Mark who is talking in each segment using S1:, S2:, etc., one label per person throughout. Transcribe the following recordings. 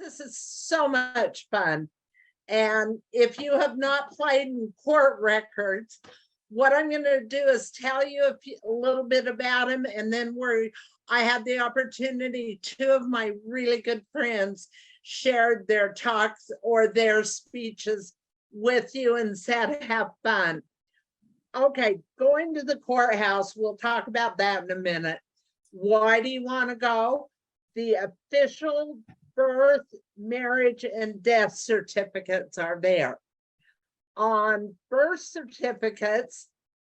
S1: This is so much fun. And if you have not played in court records, what I'm going to do is tell you a little bit about him. And then I had the opportunity, two of my really good friends shared their talks or their speeches with you and said, have fun. Okay, going to the courthouse, we'll talk about that in a minute. Why do you want to go? The official birth, marriage, and death certificates are there. On birth certificates,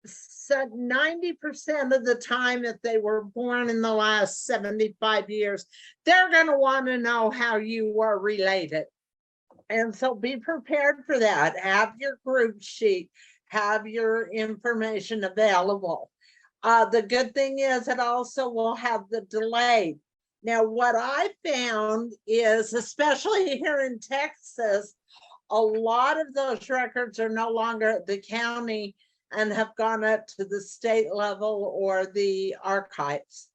S1: 90% of the time, if they were born in the last 75 years, they're going to want to know how you are related. And so be prepared for that. Have your group sheet, have your information available. The good thing is it also will have the delay. Now, what I found is, especially here in Texas, a lot of those records are no longer at the county and have gone up to the state level or the archives.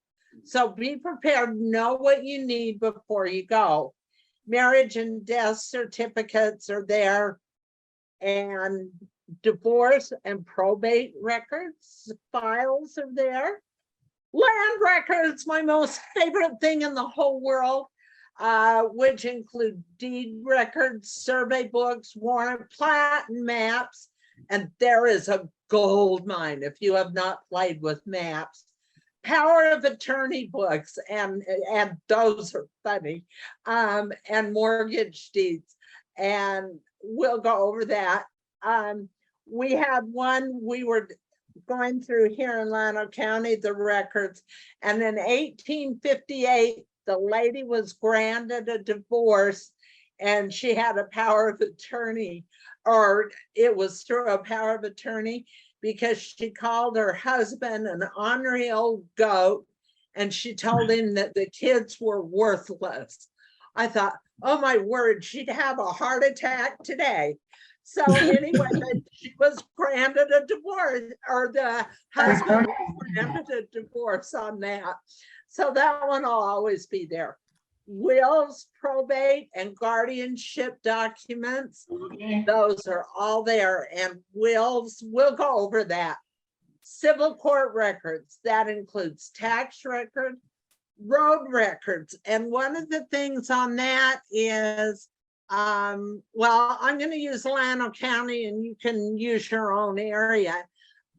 S1: So be prepared, know what you need before you go. Marriage and death certificates are there, and divorce and probate records, files are there. Land records, my most favorite thing in the whole world, which include deed records, survey books, warrant, plat, and maps. And there is a gold mine if you have not played with maps. Power of attorney books, and those are funny, and mortgage deeds. And we'll go over that. We had one, we were going through here in Llano County, the records, and in 1858, the lady was granted a divorce and she had a power of attorney, or it was through a power of attorney, because she called her husband an ornery old goat and she told him that the kids were worthless. I thought, oh my word, she'd have a heart attack today. So anyway, she was granted a divorce, or the husband was granted a divorce on that. So that one will always be there. Wills, probate, and guardianship documents, those are all there. And wills, we'll go over that. Civil court records, that includes tax record, road records. And one of the things on that is, well, I'm going to use Llano County and you can use your own area.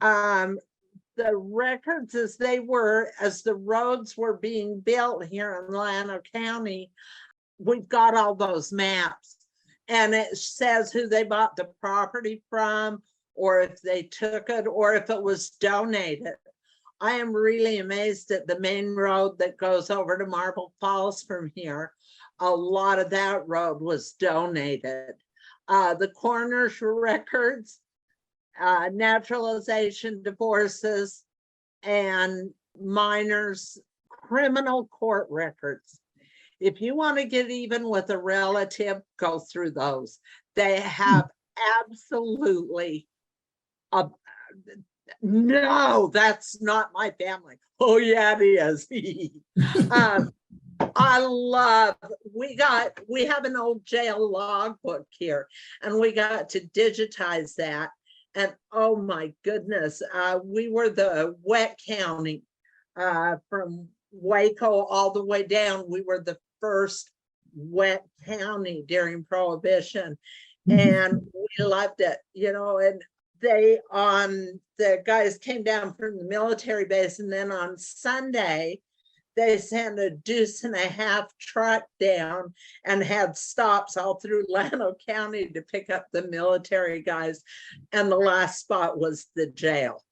S1: The records as the roads were being built here in Llano County, we've got all those maps, and it says who they bought the property from, or if they took it, or if it was donated. I am really amazed at the main road that goes over to Marble Falls from here. A lot of that road was donated. The coroner's records, naturalization, divorces, and minors' criminal court records. If you want to get even with a relative, go through those. They have absolutely no, that's not my family. Oh yeah, it is. I love, we have an old jail logbook here, and we got to digitize that. And oh my goodness, we were the wet county from Waco all the way down. We were the first wet county during Prohibition, and we loved it, you know. And the guys came down from the military base, and then on Sunday, they sent a 2.5 truck down and had stops all through Llano County to pick up the military guys. And the last spot was the jail.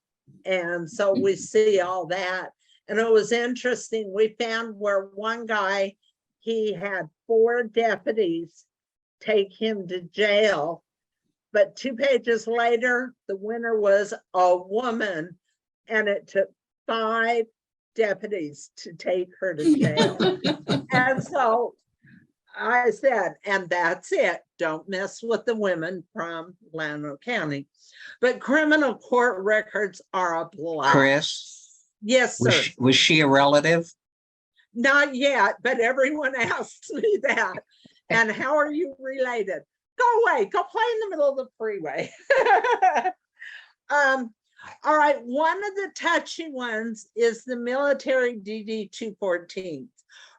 S1: And so we see all that. And it was interesting. We found where one guy, he had 4 deputies take him to jail. But 2 pages later, the winner was a woman, and it took 5 deputies to take her to jail. And so I said, and that's it. Don't mess with the women from Llano County. But criminal court records are a blast.
S2: Chris?
S1: Yes, sir.
S2: Was she a relative?
S1: Not yet, but everyone asks me that. And how are you related? Go away, go play in the middle of the freeway. All right, one of the touchy ones is the military DD 214.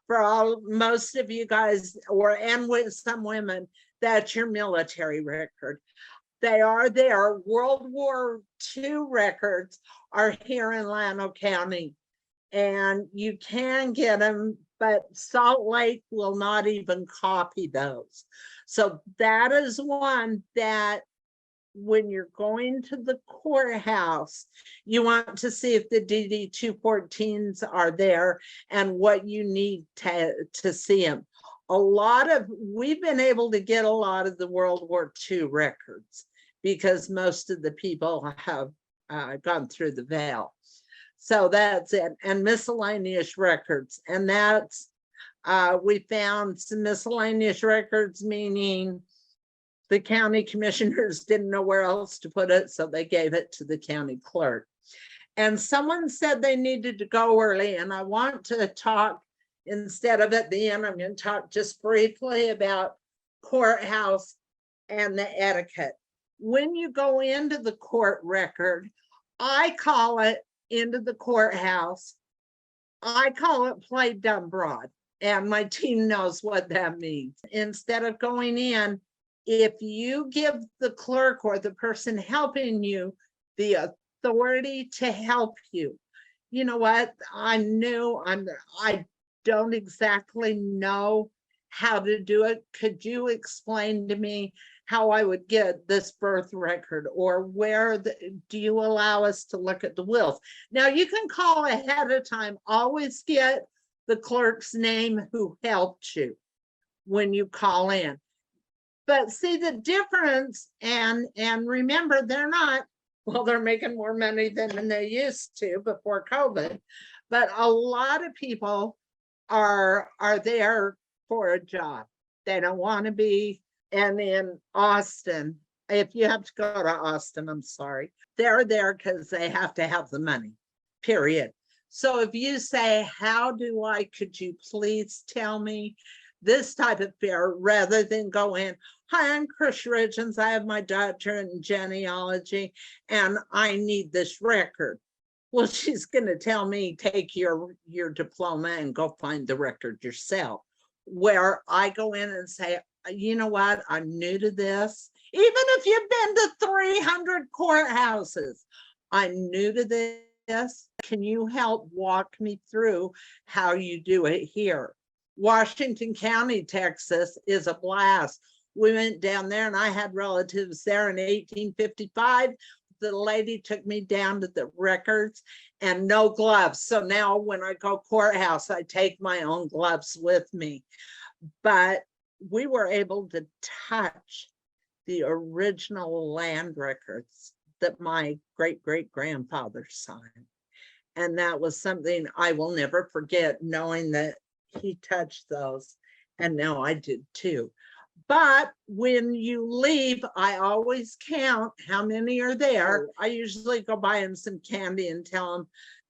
S1: For most of you guys, and with some women, that's your military record. They are there. World War II records are here in Llano County, and you can get them, but Salt Lake will not even copy those. So that is one that when you're going to the courthouse, you want to see if the DD 214s are there and what you need to see them. We've been able to get a lot of the World War II records because most of the people have gone through the veil. So that's it. And miscellaneous records. And that's, we found some miscellaneous records, meaning the county commissioners didn't know where else to put it, so they gave it to the county clerk. And someone said they needed to go early, and I want to talk, instead of at the end, I'm going to talk just briefly about courthouse and the etiquette. When you go into the court record, I call it into the courthouse, I call it play dumb broad, and my team knows what that means. Instead of going in, if you give the clerk or the person helping you the authority to help you, you know what, I don't exactly know how to do it. Could you explain to me how I would get this birth record, or do you allow us to look at the wills? Now you can call ahead of time, always get the clerk's name who helped you when you call in. But see the difference, and remember, they're making more money than they used to before COVID, but a lot of people are there for a job. They don't want to be. And in Austin, if you have to go to Austin, I'm sorry, they're there because they have to have the money, period. So if you say, could you please tell me this type of fare, rather than go in, hi, I'm Chris Ridgens, I have my doctorate in genealogy, and I need this record. Well, she's going to tell me, take your diploma and go find the record yourself. Where I go in and say, you know what, I'm new to this. Even if you've been to 300 courthouses, I'm new to this. Can you help walk me through how you do it here? Washington County, Texas is a blast. We went down there and I had relatives there in 1855. The lady took me down to the records and no gloves. So now when I go courthouse, I take my own gloves with me. But we were able to touch the original land records that my great-great-grandfather signed. And that was something I will never forget, knowing that he touched those. And now I did too. But when you leave, I always count how many are there. I usually go buy them some candy and tell them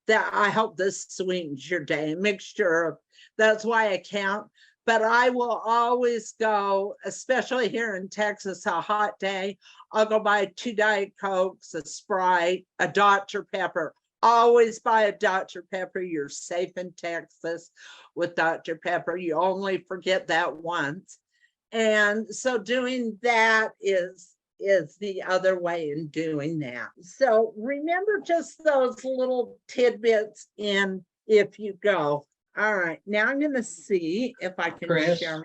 S1: that I hope this sweetens your day. A mixture of, that's why I count. But I will always go, especially here in Texas, a hot day, I'll go buy 2 Diet Cokes, a Sprite, a Dr. Pepper. Always buy a Dr. Pepper. You're safe in Texas with Dr. Pepper. You only forget that once. And so doing that is the other way in doing that. So remember just those little tidbits in if you go. All right, now I'm going to see if I can share.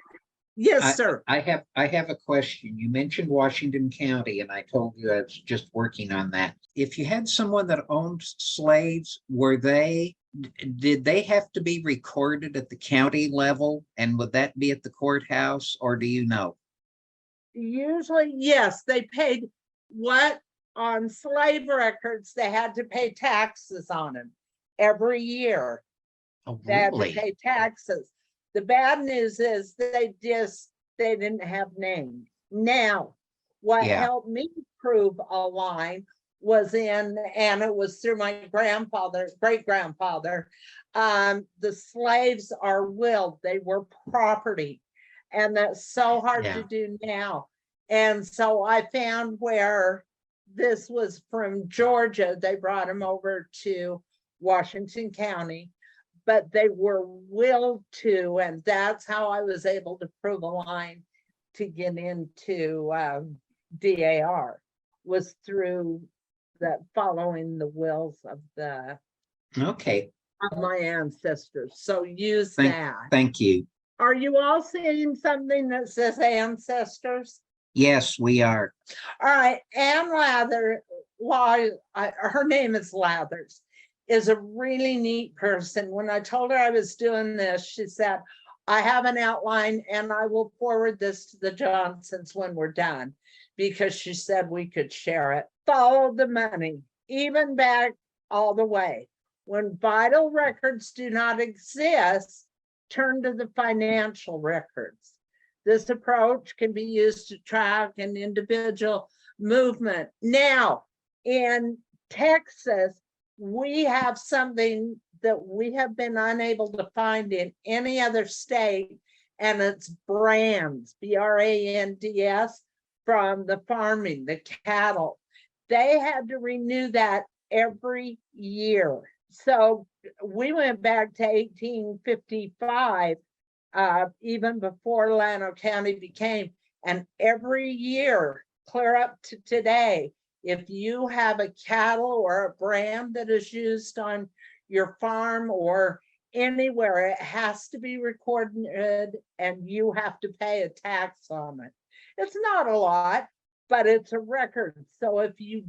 S1: Yes, sir.
S2: I have a question. You mentioned Washington County, and I told you I was just working on that. If you had someone that owned slaves, did they have to be recorded at the county level? And would that be at the courthouse, or do you know?
S1: Usually, yes, they paid on slave records, they had to pay taxes on them every year.
S2: Oh,
S1: They had
S2: really?
S1: to pay taxes. The bad news is they didn't have names. Now, what helped me prove a line and it was through my great-grandfather, the slaves are willed, they were property. And that's so hard
S2: Yeah.
S1: to do now. And so I found where this was from Georgia, they brought him over to Washington County, but they were willed to, and that's how I was able to prove a line to get into DAR, was through that, following the wills of
S2: Okay,
S1: my ancestors. So use
S2: thank,
S1: that.
S2: thank you.
S1: Are you all seeing something that says ancestors?
S2: Yes, we are.
S1: All right, Ann Lather, her name is Lathers, is a really neat person. When I told her I was doing this, she said, I have an outline and I will forward this to the Johnsons when we're done, because she said we could share it. Follow the money, even back all the way. When vital records do not exist, turn to the financial records. This approach can be used to track an individual movement. Now, in Texas, we have something that we have been unable to find in any other state, and it's brands, BRANDS, from the farming, the cattle. They had to renew that every year. So we went back to 1855, even before Llano County became, and every year, clear up to today, if you have a cattle or a brand that is used on your farm or anywhere, it has to be recorded and you have to pay a tax on it. It's not a lot, but it's a record. So if you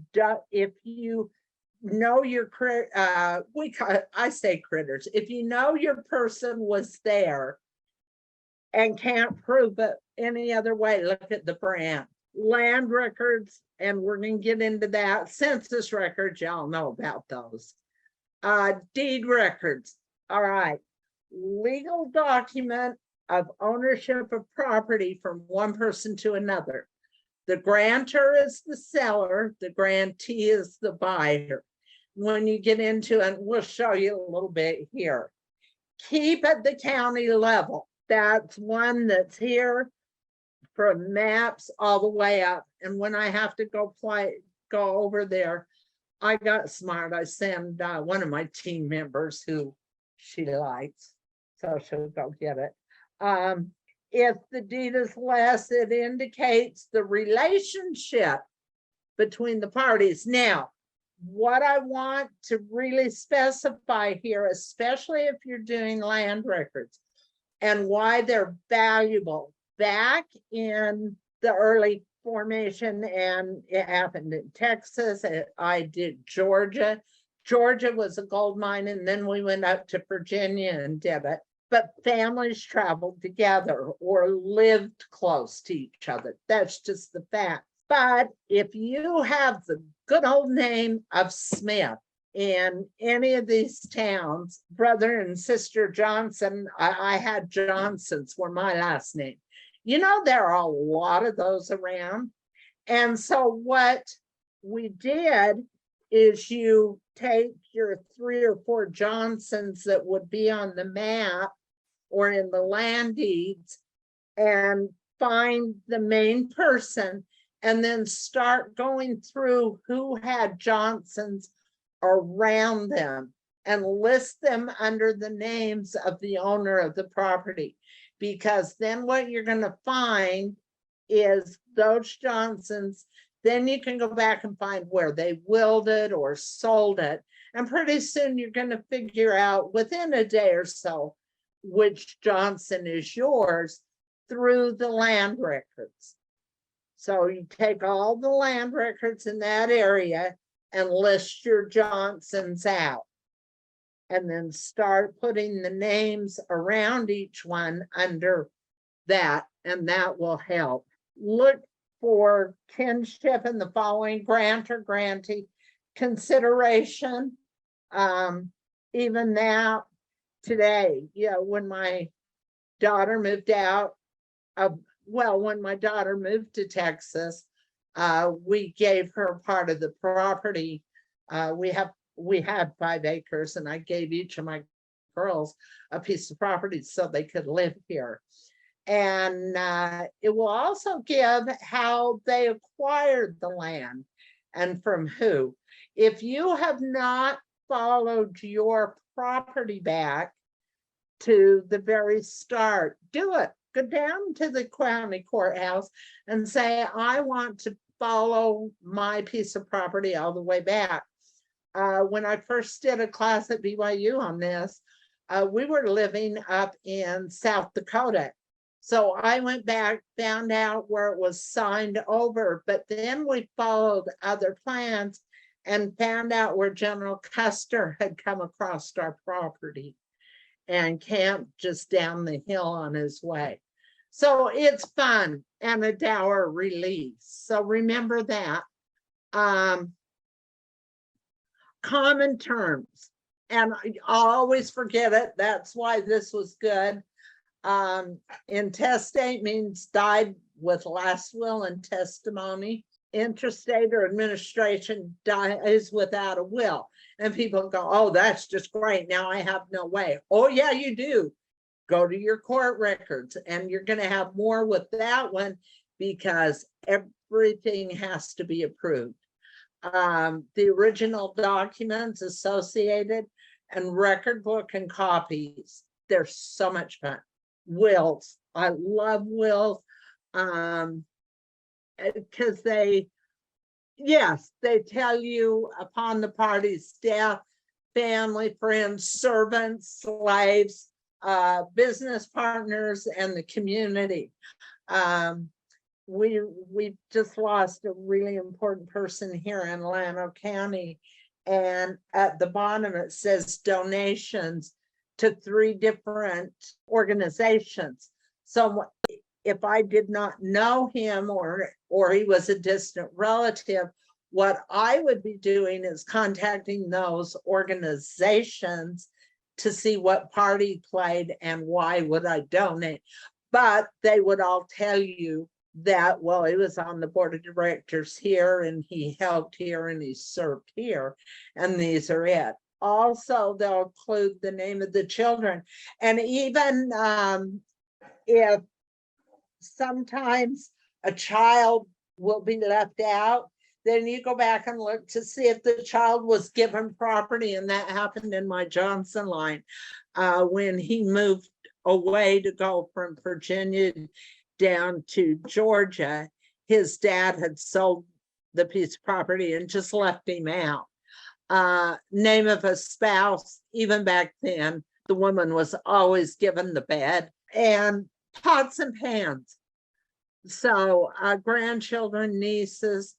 S1: know your I say critters, if you know your person was there and can't prove it any other way, look at the brand. Land records, and we're going to get into that. Census records, y'all know about those. Deed records. All right. Legal document of ownership of property from one person to another. The grantor is the seller, the grantee is the buyer. When you get into it, we'll show you a little bit here. Keep at the county level. That's one that's here from maps all the way up. And when I have to go over there, I got smart. I send one of my team members who she likes, so she'll go get it. If the deed is less, it indicates the relationship between the parties. Now, what I want to really specify here, especially if you're doing land records, and why they're valuable. Back in the early formation, and it happened in Texas, I did Georgia. Georgia was a gold mine, and then we went up to Virginia and did it. But families traveled together or lived close to each other. That's just the fact. But if you have the good old name of Smith in any of these towns, brother and sister Johnson, I had Johnsons were my last name. You know, there are a lot of those around. And so what we did is you take your 3 or 4 Johnsons that would be on the map or in the land deeds and find the main person, and then start going through who had Johnsons around them and list them under the names of the owner of the property. Because then what you're going to find is those Johnsons, then you can go back and find where they willed it or sold it. And pretty soon you're going to figure out within a day or so which Johnson is yours through the land records. So you take all the land records in that area and list your Johnsons out. And then start putting the names around each one under that, and that will help. Look for kinship in the following: grantor, grantee, consideration. Even now, today, when my daughter moved out, when my daughter moved to Texas, we gave her part of the property. We had 5 acres, and I gave each of my girls a piece of property so they could live here. And it will also give how they acquired the land and from who. If you have not followed your property back to the very start, do it. Go down to the county courthouse and say, I want to follow my piece of property all the way back. When I first did a class at BYU on this, we were living up in South Dakota. So I went back, found out where it was signed over, but then we followed other plans and found out where General Custer had come across our property and camped just down the hill on his way. So it's fun and a dour release. So remember that. Common terms, and I always forget it. That's why this was good. Intestate means died with last will and testimony. Interstate or administration dies without a will. And people go, oh, that's just great. Now I have no way. Oh, yeah, you do. Go to your court records, and you're going to have more with that one because everything has to be approved. The original documents associated and record book and copies. They're so much fun. Wills. I love wills. Because they tell you upon the party's death, family, friends, servants, slaves, business partners, and the community. We just lost a really important person here in Llano County, and at the bottom it says donations to 3 different organizations. So if I did not know him or he was a distant relative, what I would be doing is contacting those organizations to see what party played and why would I donate. But they would all tell you that, well, he was on the board of directors here and he helped here and he served here, and these are it. Also, they'll include the name of the children, and even if sometimes a child will be left out, then you go back and look to see if the child was given property, and that happened in my Johnson line when he moved away to go from Virginia down to Georgia. His dad had sold the piece of property and just left him out. Name of a spouse, even back then, the woman was always given the bed, and pots and pans. So grandchildren, nieces,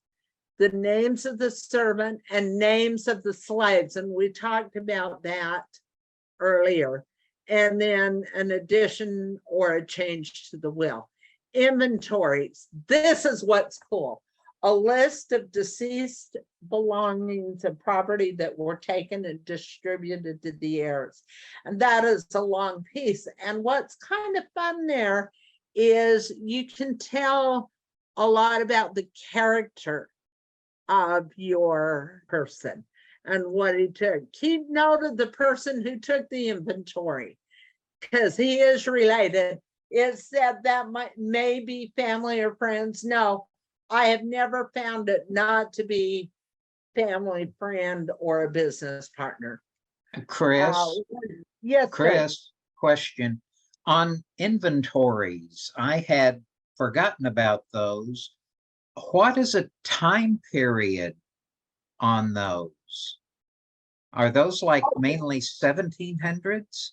S1: the names of the servant and names of the slaves. And we talked about that earlier. And then an addition or a change to the will. Inventories. This is what's cool. A list of deceased belongings and property that were taken and distributed to the heirs. And that is a long piece. And what's kind of fun there is you can tell a lot about the character of your person and what he took. Keep note of the person who took the inventory, because he is related. It said that may be family or friends. No, I have never found it not to be family, friend, or a business partner.
S2: Chris,
S1: yes,
S2: Chris,
S1: sir.
S2: question. On inventories, I had forgotten about those. What is a time period on those? Are those like mainly 1700s?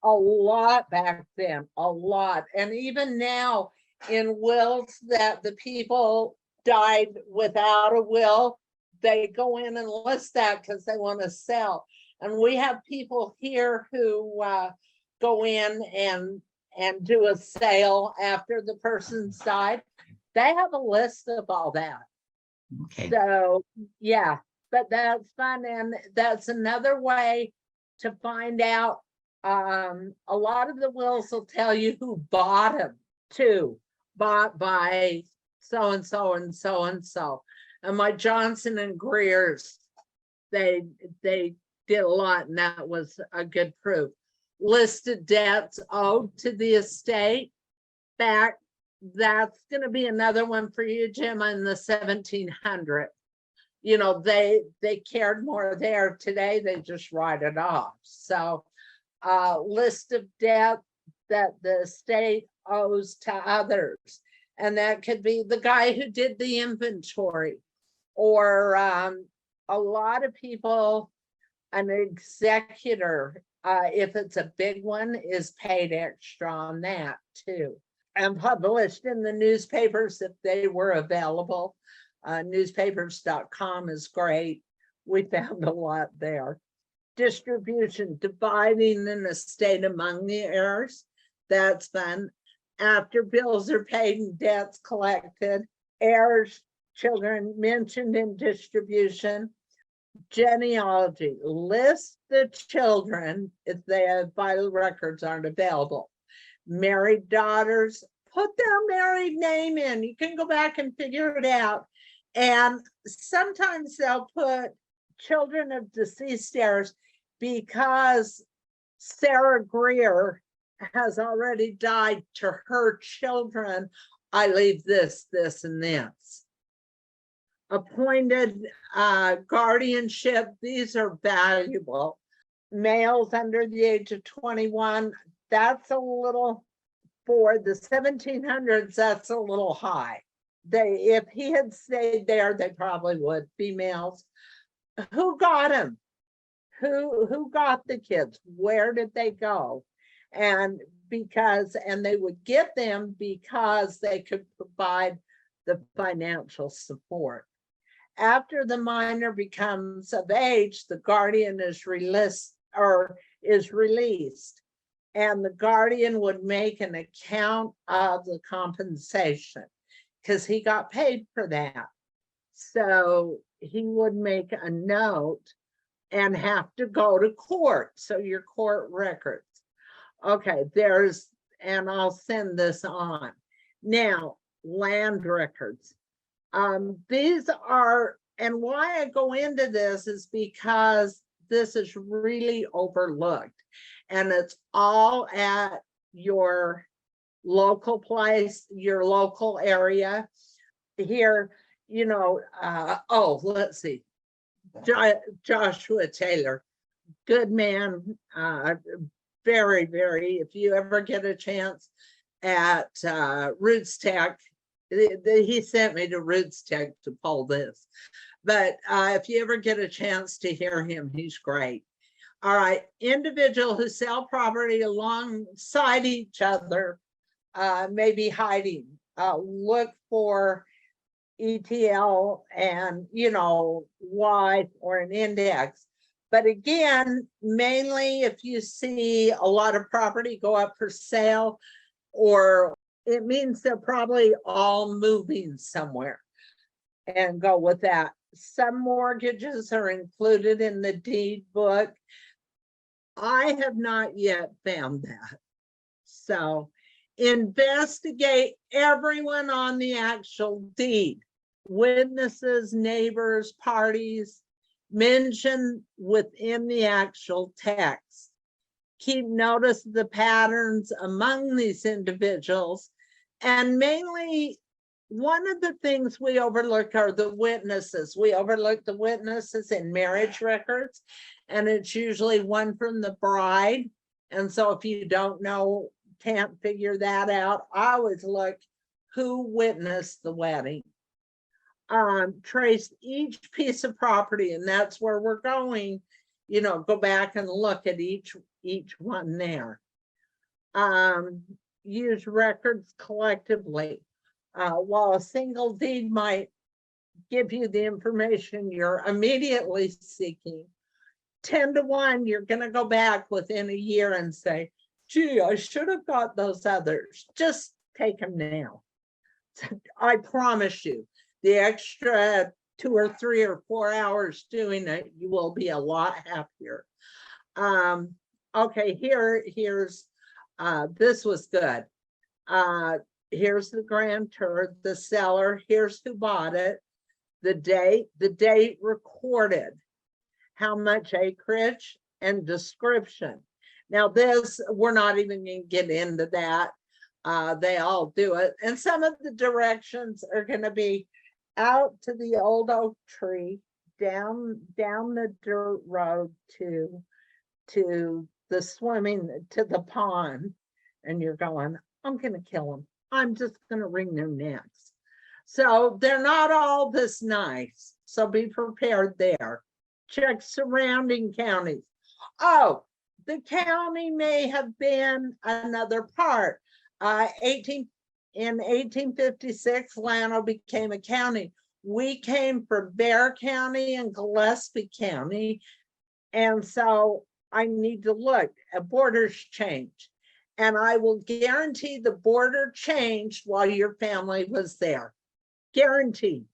S1: A lot back then, a lot. And even now in wills that the people died without a will, they go in and list that because they want to sell. And we have people here who go in and do a sale after the person's died. They have a list of all that.
S2: Okay.
S1: So yeah, but that's fun. And that's another way to find out. A lot of the wills will tell you who bought them too. Bought by so-and-so and so-and-so. And my Johnson and Greer's, they did a lot, and that was a good proof. Listed debts owed to the estate. back, that's going to be another one for you, Jim, in the 1700s. You know, they cared more there. Today, they just write it off. So list of debt that the state owes to others. And that could be the guy who did the inventory, or a lot of people, an executor, if it's a big one, is paid extra on that too. And published in the newspapers if they were available. Newspapers.com is great. We found a lot there. Distribution, dividing an estate among the heirs. That's fun. After bills are paid and debts collected, heirs, children mentioned in distribution. Genealogy, list the children if their vital records aren't available. Married daughters, put their married name in. You can go back and figure it out. And sometimes they'll put children of deceased heirs because Sarah Greer has already died. To her children, I leave this, this, and this. Appointed guardianship, these are valuable. Males under the age of 21, that's a little, for the 1700s, that's a little high. If he had stayed there, they probably would. Females, who got him? Who got the kids? Where did they go? And they would get them because they could provide the financial support. After the minor becomes of age, the guardian is released, and the guardian would make an account of the compensation because he got paid for that. So he would make a note and have to go to court. So your court records. Okay, and I'll send this on. Now, land records. These are, and why I go into this is because this is really overlooked, and it's all at your local place, your local area. Here, you know, let's see. Joshua Taylor, good man, very, very, if you ever get a chance at Roots Tech, he sent me to Roots Tech to pull this. But if you ever get a chance to hear him, he's great. All right, individual who sell property alongside each other, maybe hiding. Look for ETL and, you know, Y or an index. But again, mainly if you see a lot of property go up for sale, or it means they're probably all moving somewhere, and go with that. Some mortgages are included in the deed book. I have not yet found that. So investigate everyone on the actual deed. Witnesses, neighbors, parties, mention within the actual text. Keep notice of the patterns among these individuals. And mainly, one of the things we overlook are the witnesses. We overlook the witnesses in marriage records, and it's usually one from the bride. And so if you don't know, can't figure that out, I always look who witnessed the wedding. Trace each piece of property, and that's where we're going. You know, go back and look at each one there. Use records collectively. While a single deed might give you the information you're immediately seeking, 10 to 1, you're going to go back within a year and say, gee, I should have got those others. Just take them now. I promise you, the extra 2 or 3 or 4 hours doing it, you will be a lot happier. Okay, here's this was good. Here's the grantor, the seller, here's who bought it, the date recorded, how much acreage, and description. Now this, we're not even going to get into that. They all do it. And some of the directions are going to be out to the old oak tree, down the dirt road to the swimming, to the pond. And you're going, I'm going to kill them. I'm just going to wring their necks. So they're not all this nice. So be prepared there. Check surrounding counties. Oh, the county may have been another part. In 1856, Llano became a county. We came from Bear County and Gillespie County. And so I need to look at borders change. And I will guarantee the border changed while your family was there. Guaranteed.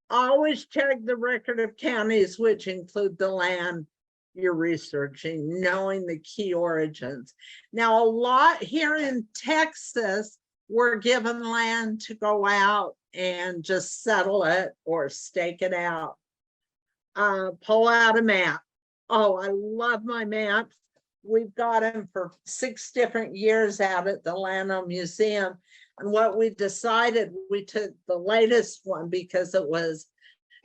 S1: Always check the record of counties, which include the land you're researching, knowing the key origins. Now, a lot here in Texas, we're given land to go out and just settle it or stake it out. Pull out a map. Oh, I love my maps. We've got them for 6 different years out at the Llano Museum. And what we decided, we took the latest one because it was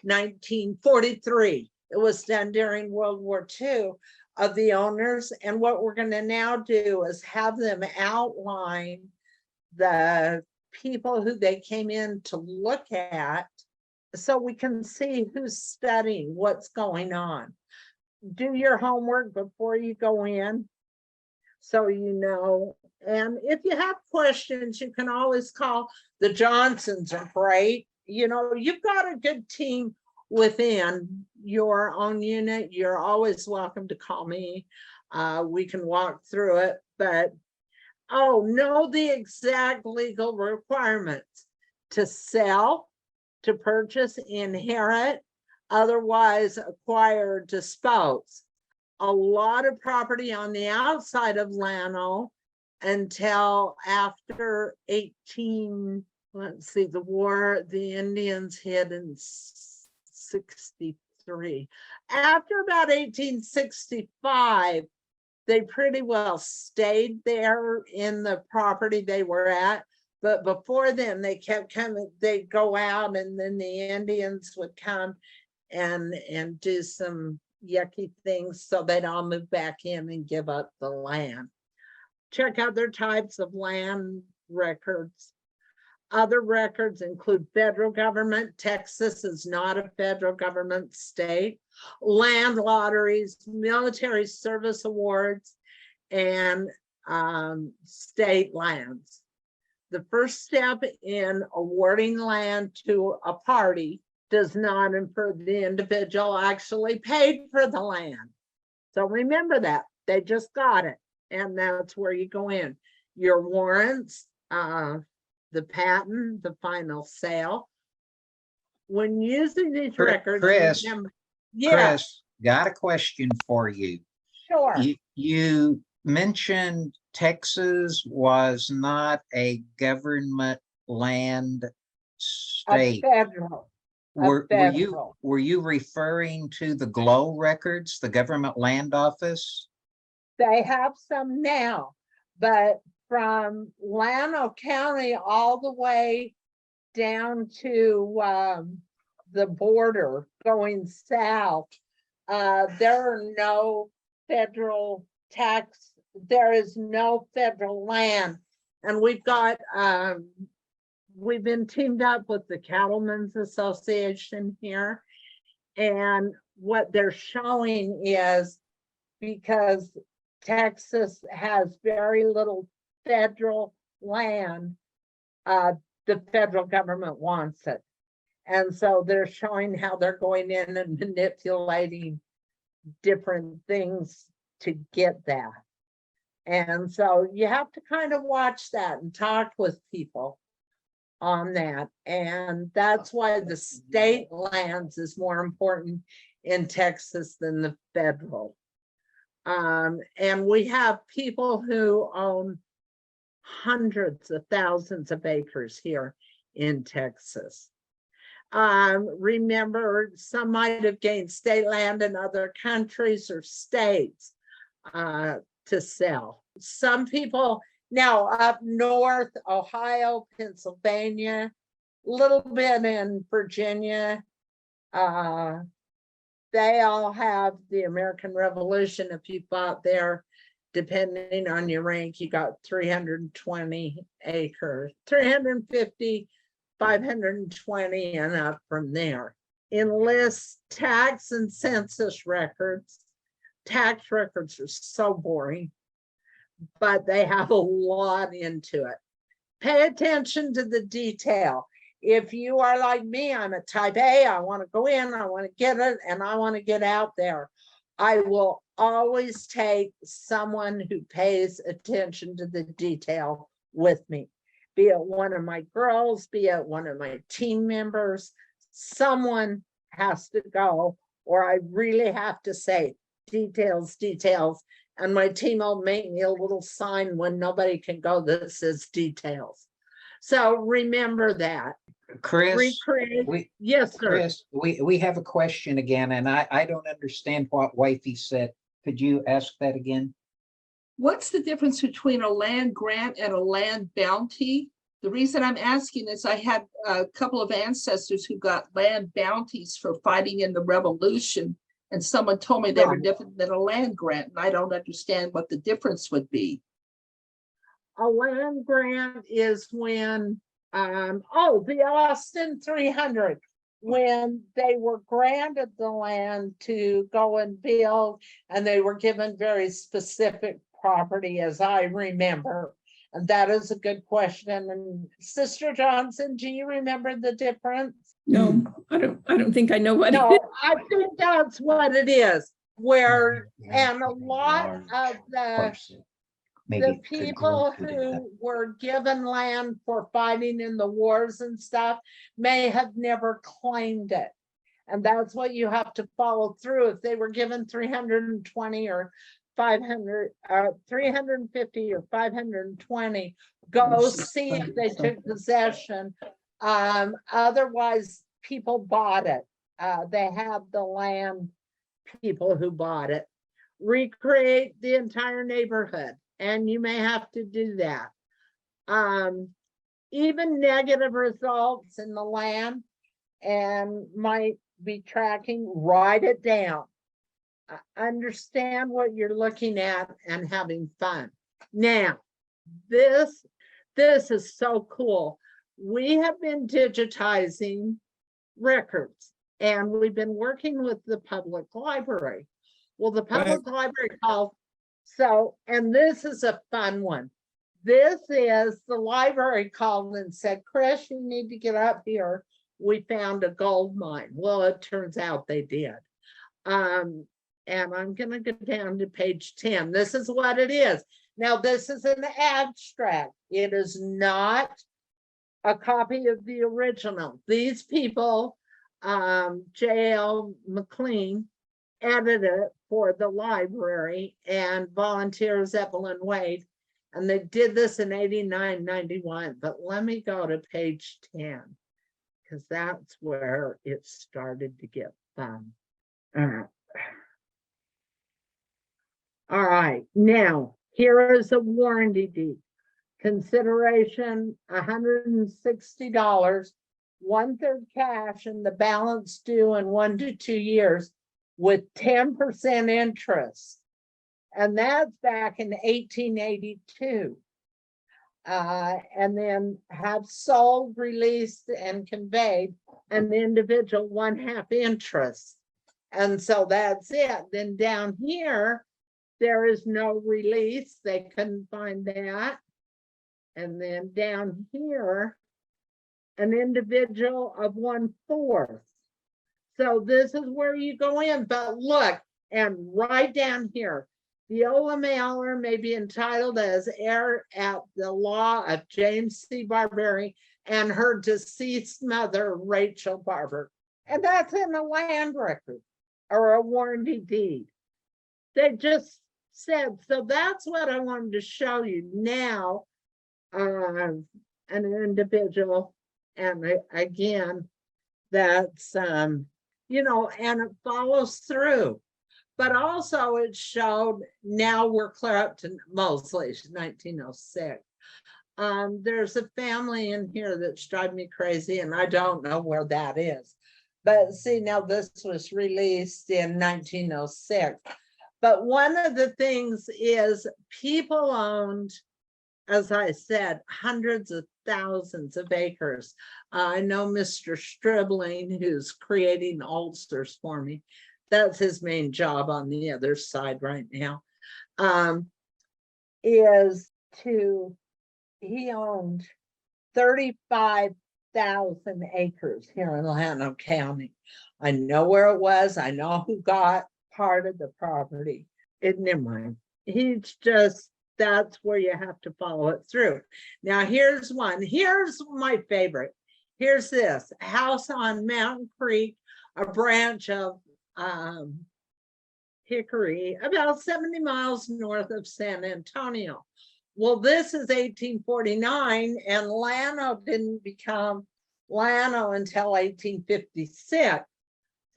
S1: 1943. It was done during World War II, of the owners. And what we're going to now do is have them outline the people who they came in to look at, so we can see who's studying, what's going on. Do your homework before you go in, so you know. And if you have questions, you can always call. The Johnsons are great. You know, you've got a good team within your own unit. You're always welcome to call me. We can walk through it. But know the exact legal requirements to sell, to purchase, inherit, otherwise acquire, dispose. A lot of property on the outside of Llano until after the war, the Indians hit in 63. After about 1865, they pretty well stayed there in the property they were at. But before then, they kept coming, they'd go out, and then the Indians would come and do some yucky things, so they'd all move back in and give up the land. Check other types of land records. Other records include federal government. Texas is not a federal government state. Land lotteries, military service awards, and state lands. The first step in awarding land to a party does not infer the individual actually paid for the land. So remember that. They just got it. And that's where you go in. Your warrants, the patent, the final sale. When using these records,
S2: Chris,
S1: remember,
S2: Chris, got a question for you.
S1: Sure.
S2: You mentioned Texas was not a government land state.
S1: A federal.
S2: Were you referring to the GLOW records, the government land office?
S1: They have some now, but from Llano County all the way down to the border going south, there are no federal tax, there is no federal land. And we've been teamed up with the Cattlemen's Association here. And what they're showing is, because Texas has very little federal land, the federal government wants it. And so they're showing how they're going in and manipulating different things to get that. And so you have to kind of watch that and talk with people on that. And that's why the state lands is more important in Texas than the federal. And we have people who own hundreds of thousands of acres here in Texas. Remember, some might have gained state land in other countries or states to sell. Some people Now, up north, Ohio, Pennsylvania, little bit in Virginia, they all have the American Revolution. If you fought there, depending on your rank, you got 320 acres, 350, 520, and up from there. Enlist tax and census records. Tax records are so boring, but they have a lot into it. Pay attention to the detail. If you are like me, I'm a type A, I want to go in, I want to get it, and I want to get out there. I will always take someone who pays attention to the detail with me, be it one of my girls, be it one of my team members. Someone has to go, or I really have to say details, details. And my team will make me a little sign when nobody can go that says details. So remember that.
S2: Chris,
S1: Recreate. Yes, sir.
S2: Chris, we have a question again, and I don't understand what wifey said. Could you ask that again?
S3: What's the difference between a land grant and a land bounty? The reason I'm asking is I had a couple of ancestors who got land bounties for fighting in the revolution, and someone told me they were different than a land grant, and I don't understand what the difference would be.
S1: A land grant is when, the Austin 300, when they were granted the land to go and build, and they were given very specific property, as I remember. And that is a good question. And Sister Johnson, do you remember the difference?
S4: No, I don't think I know what it
S1: No,
S4: is.
S1: I think that's what it is. Where, and a lot of the people who were given land for fighting in the wars and stuff may have never claimed it. And that's what you have to follow through. If they were given 320 or 500, 350 or 520, go see if they took possession. Otherwise, people bought it. They have the land, people who bought it. Recreate the entire neighborhood, and you may have to do that. Even negative results in the land and might be tracking, write it down. Understand what you're looking at and having fun. Now, this is so cool. We have been digitizing records, and we've been working with the public library. Well, the public library called, and this is a fun one. This is the library called and said, Chris, you need to get up here. We found a gold mine. Well, it turns out they did. And I'm going to go down to page 10. This is what it is. Now, this is an abstract. It is not a copy of the original. These people, J.L. McLean, edited it for the library, and volunteers Evelyn Wade, and they did this in 89, 91. But let me go to page 10, because that's where it started to get fun. All right, now here is a warranty deed. Consideration $160, 1/3 cash, and the balance due in 1 to 2 years with 10% interest. And that's back in 1882. And then have sold, released, and conveyed an individual 1/2 interest. And so that's it. Then down here, there is no release. They couldn't find that. And then down here, an individual of 1/4. So this is where you go in, but look, and right down here, the Ola mailer may be entitled as heir at the law of James C. Barbary and her deceased mother, Rachel Barber. And that's in a land record or a warranty deed. They just said, so that's what I wanted to show you now. An individual, and again, that's, and it follows through. But also it showed, now we're clear up to Mosley, 1906. There's a family in here that's driving me crazy, and I don't know where that is. But see, now this was released in 1906. But one of the things is people owned, as I said, hundreds of thousands of acres. I know Mr. Stribling, who's creating ulcers for me. That's his main job on the other side right now. He owned 35,000 acres here in Llano County. I know where it was. I know who got part of the property. Never mind. He's just, that's where you have to follow it through. Now, here's one. Here's my favorite. Here's this house on Mountain Creek, a branch of Hickory, about 70 miles north of San Antonio. Well, this is 1849, and Llano didn't become Llano until 1856.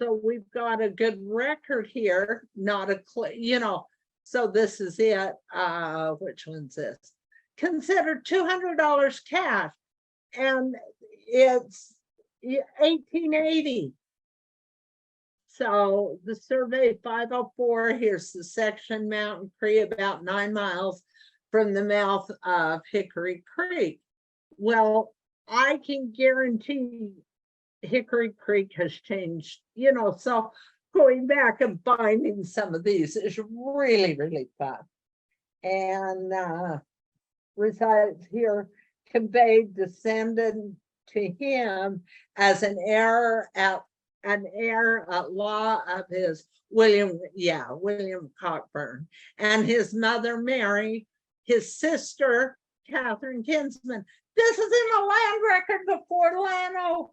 S1: So we've got a good record here, not a, so this is it. Which one's this? Consider $200 cash, and it's 1880. So the survey 504, here's the section Mountain Creek, about 9 miles from the mouth of Hickory Creek. Well, I can guarantee Hickory Creek has changed, so going back and finding some of these is really, really fun. And resides here, conveyed, descended to him as an heir at law of his William Cockburn, and his mother Mary, his sister Catherine Kinsman. This is in the land record before Llano.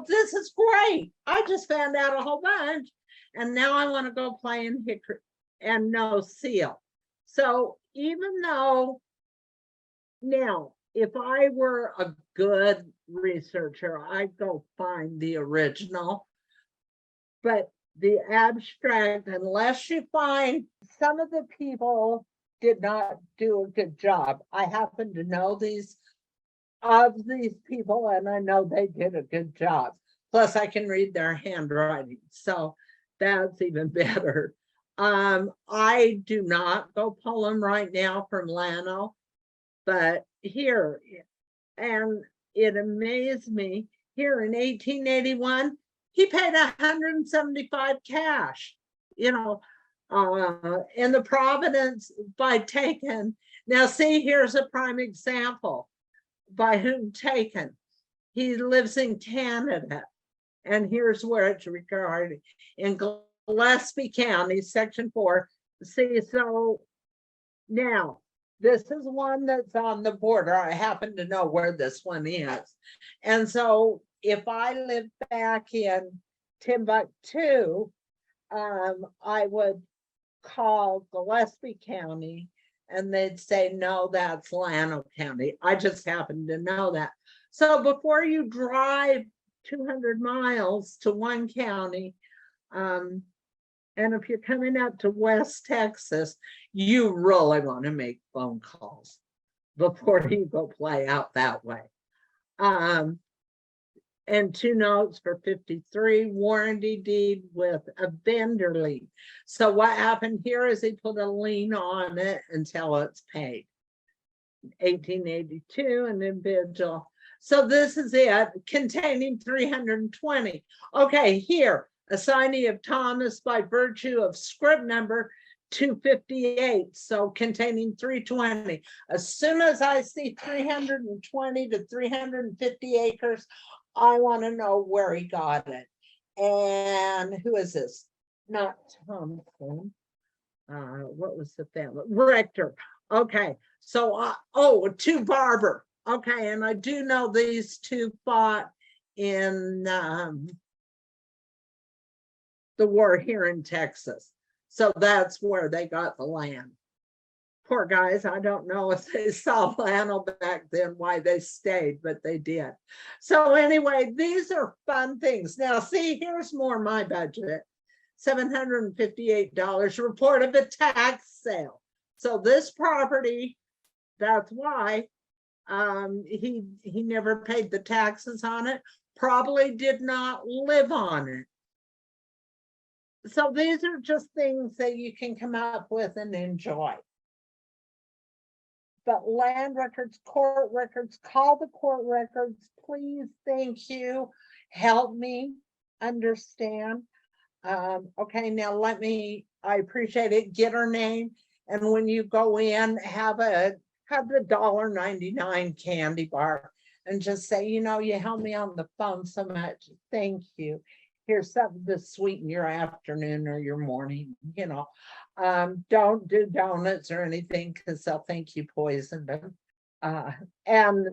S1: This is great. I just found out a whole bunch, and now I want to go play in Hickory and no seal. So even though now, if I were a good researcher, I'd go find the original, but the abstract, unless you find, some of the people did not do a good job. I happen to know these people, and I know they did a good job. Plus I can read their handwriting, so that's even better. I do not go pull them right now from Llano, but here, and it amazed me, here in 1881, he paid 175 cash, in the Providence by taken. Now see, here's a prime example. By whom taken? He lives in Canada, and here's where it's regarded in Gillespie County, Section 4. See, so now this is one that's on the border. I happen to know where this one is, and so if I lived back in Timbuktu, I would call Gillespie County, and they'd say, no, that's Llano County. I just happen to know that. So before you drive 200 miles to one county, and if you're coming out to West Texas, you really want to make phone calls before you go play out that way. And 2 notes for 53, warranty deed with a vendor lien. So what happened here is he put a lien on it until it's paid. 1882, an individual. So this is it, containing 320. Okay, here, assignee of Thomas by virtue of script number 258, so containing 320. As soon as I see 320 to 350 acres, I want to know where he got it. And who is this? Not Thompson. What was the family? Rector. Okay. So, to Barber. Okay. And I do know these two fought in the war here in Texas. So that's where they got the land. Poor guys, I don't know if they saw Llano back then, why they stayed, but they did. So anyway, these are fun things. Now, see, here's more my budget. $758 report of a tax sale. So this property, that's why he never paid the taxes on it, probably did not live on it. So these are just things that you can come up with and enjoy. But land records, court records, call the court records, please, thank you, help me understand. Okay, now I appreciate it, get her name, and when you go in, have the $1.99 candy bar and just say, you helped me on the phone so much, thank you. Here's something to sweeten your afternoon or your morning, don't do donuts or anything because they'll think you poisoned them. And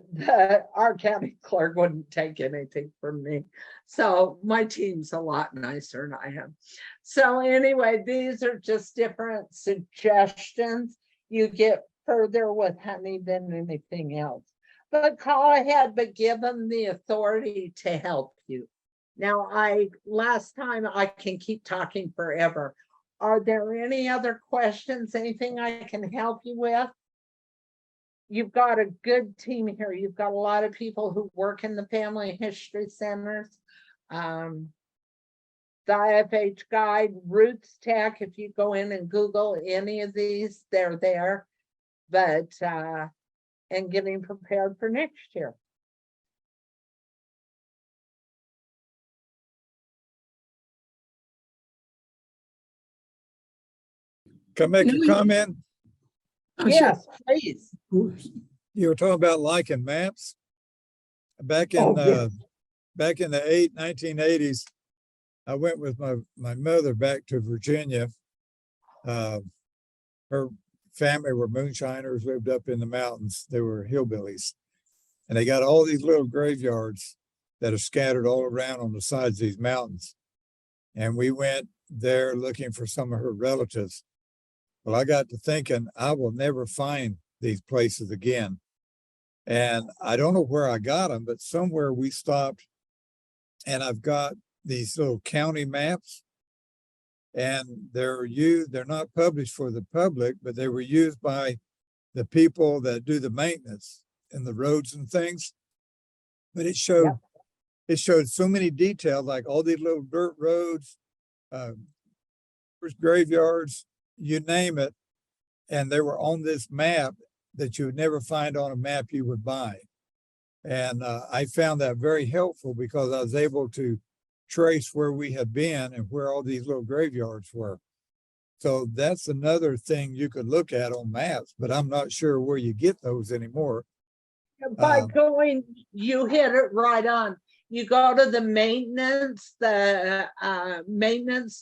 S1: our county clerk wouldn't take anything from me. So my team's a lot nicer than I am. So anyway, these are just different suggestions. You get further with honey than anything else. But call ahead, but give them the authority to help you. Now, last time, I can keep talking forever. Are there any other questions? Anything I can help you with? You've got a good team here. You've got a lot of people who work in the family history centers. The IFH guide, Roots Tech, if you go in and Google any of these, they're there. But, and getting prepared for next year.
S5: Can I make
S4: No,
S5: a
S4: you-
S5: comment?
S4: Oh, sure.
S1: Yes, please.
S5: You were talking about liking maps. Back in
S1: Oh, yes.
S5: back in the 1980s, I went with my mother back to Virginia. Her family were moonshiners, lived up in the mountains. They were hillbillies. And they got all these little graveyards that are scattered all around on the sides of these mountains. And we went there looking for some of her relatives. Well, I got to thinking, I will never find these places again. And I don't know where I got them, but somewhere we stopped and I've got these little county maps and they're not published for the public, but they were used by the people that do the maintenance and the roads and things. But it showed so many details, like all these little dirt roads, graveyards, you name it. And they were on this map that you would never find on a map you would buy. And I found that very helpful because I was able to trace where we had been and where all these little graveyards were. So that's another thing you could look at on maps, but I'm not sure where you get those anymore.
S1: By going, you hit it right on. You go to the maintenance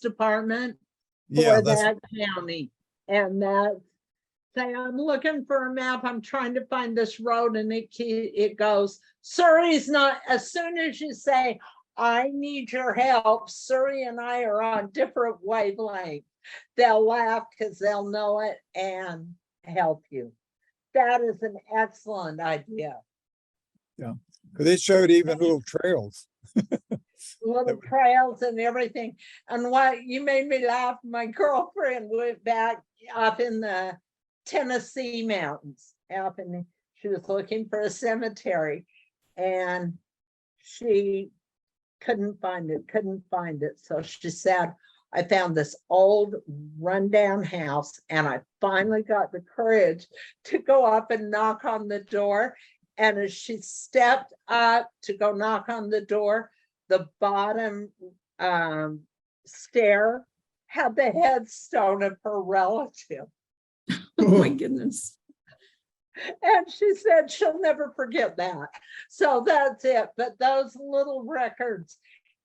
S1: department for that county, and that say, I'm looking for a map. I'm trying to find this road, and it goes, Surrey's not. As soon as you say, I need your help, Surrey and I are on different wavelengths, they'll laugh because they'll know it and help you. That is an excellent idea.
S5: Yeah, because it showed even little trails.
S1: Little trails and everything. And what you made me laugh, my girlfriend went back up in the Tennessee mountains, she was looking for a cemetery and she couldn't find it. So she said, I found this old rundown house and I finally got the courage to go up and knock on the door. And as she stepped up to go knock on the door, the bottom stair had the headstone of her relative.
S4: Oh my goodness.
S1: And she said she'll never forget that. So that's it. But those little records,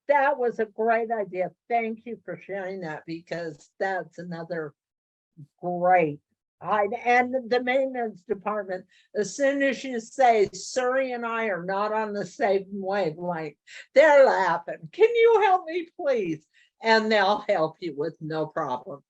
S1: that was a great idea. Thank you for sharing that because that's another great. And the maintenance department, as soon as you say Surrey and I are not on the same wavelength, they're laughing. Can you help me, please? And they'll help you with no problem.